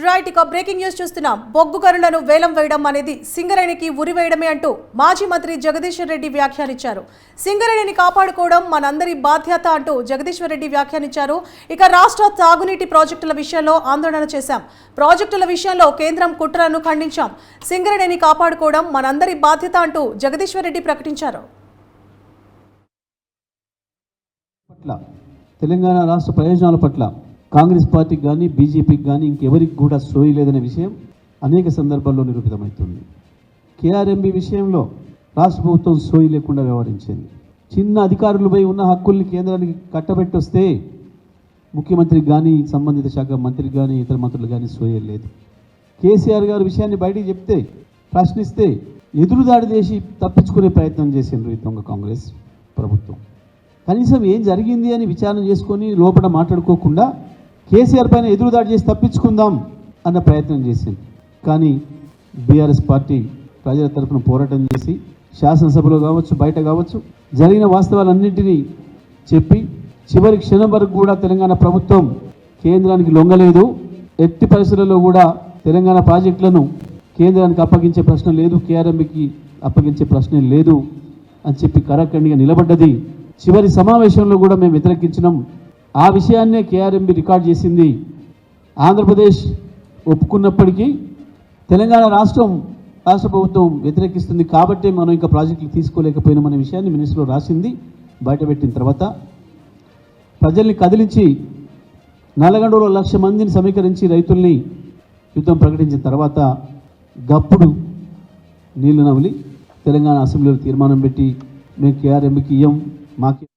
Right ఇక breaking news చూస్తున్నాం. బొగ్గు గనులను వేలం వేయడం అనేది సింగరేణికి ఉరి వేయడమే అంటూ మాజీ మంత్రి జగదీశ్వర్ రెడ్డి వ్యాఖ్యానించారు. సింగరేణిని కాపాడుకోవడం మనందరి బాధ్యత అంటూ జగదీశ్వర్ రెడ్డి వ్యాఖ్యానించారు. ఇక రాష్ట్ర తాగునీటి ప్రాజెక్టుల విషయంలో ఆందోళన చేశాం. ప్రాజెక్టుల విషయంలో కేంద్రం కుట్రను ఖండించాం. సింగరేణిని కాపాడుకోవడం మనందరి బాధ్యత అంటూ జగదీశ్వర్ రెడ్డి ప్రకటించారు. తెలంగాణ రాష్ట్ర ప్రయోజనాల పట్ల కాంగ్రెస్ పార్టీకి కానీ బీజేపీకి కానీ ఇంకెవరికి కూడా సోయి లేదనే విషయం అనేక సందర్భాల్లో నిరూపితమవుతుంది. కేఆర్ఎంబీ విషయంలో రాష్ట్ర ప్రభుత్వం సోయి లేకుండా వ్యవహరించింది. చిన్న అధికారులపై ఉన్న హక్కుల్ని కేంద్రానికి కట్టబెట్టొస్తే ముఖ్యమంత్రికి కానీ సంబంధిత శాఖ మంత్రికి కానీ ఇతర మంత్రులు కానీ సోయి లేదు. కేసీఆర్ గారు విషయాన్ని బయటికి చెప్తే ప్రశ్నిస్తే ఎదురుదాడి చేసి తప్పించుకునే ప్రయత్నం చేసిండ్రు ఈ దొంగ కాంగ్రెస్ ప్రభుత్వం. కనీసం ఏం జరిగింది అని విచారణ చేసుకొని లోపల మాట్లాడుకోకుండా కేసీఆర్ పైన ఎదురుదాడి చేసి తప్పించుకుందాం అన్న ప్రయత్నం చేసింది. కానీ బీఆర్ఎస్ పార్టీ ప్రజల తరఫున పోరాటం చేసి శాసనసభలో కావచ్చు బయట కావచ్చు జరిగిన వాస్తవాలన్నింటినీ చెప్పి చివరి క్షణం వరకు కూడా తెలంగాణ ప్రభుత్వం కేంద్రానికి లొంగలేదు. ఎట్టి పరిస్థితులలో కూడా తెలంగాణ ప్రాజెక్టులను కేంద్రానికి అప్పగించే ప్రశ్న లేదు, కేఆర్ఎంబీకి అప్పగించే ప్రశ్నే లేదు అని చెప్పి కరాఖండిగా నిలబడ్డది. చివరి సమావేశంలో కూడా మేము వ్యతిరేకించినాం. ఆ విషయాన్నే కేఆర్ఎంబీ రికార్డ్ చేసింది. ఆంధ్రప్రదేశ్ ఒప్పుకున్నప్పటికీ తెలంగాణ రాష్ట్ర ప్రభుత్వం వ్యతిరేకిస్తుంది కాబట్టి మనం ఇంకా ప్రాజెక్టులు తీసుకోలేకపోయినామనే విషయాన్ని మినిస్టర్లో రాసింది. బయటపెట్టిన తర్వాత ప్రజల్ని కదిలించి నల్లగొండలో 1,00,000 మందిని సమీకరించి రైతుల్ని యుద్ధం ప్రకటించిన తర్వాత గప్పుడు నీళ్లు నమిలి తెలంగాణ అసెంబ్లీలో తీర్మానం పెట్టి మేము కేఆర్ఎంబీకి ఇయ్యం మాకు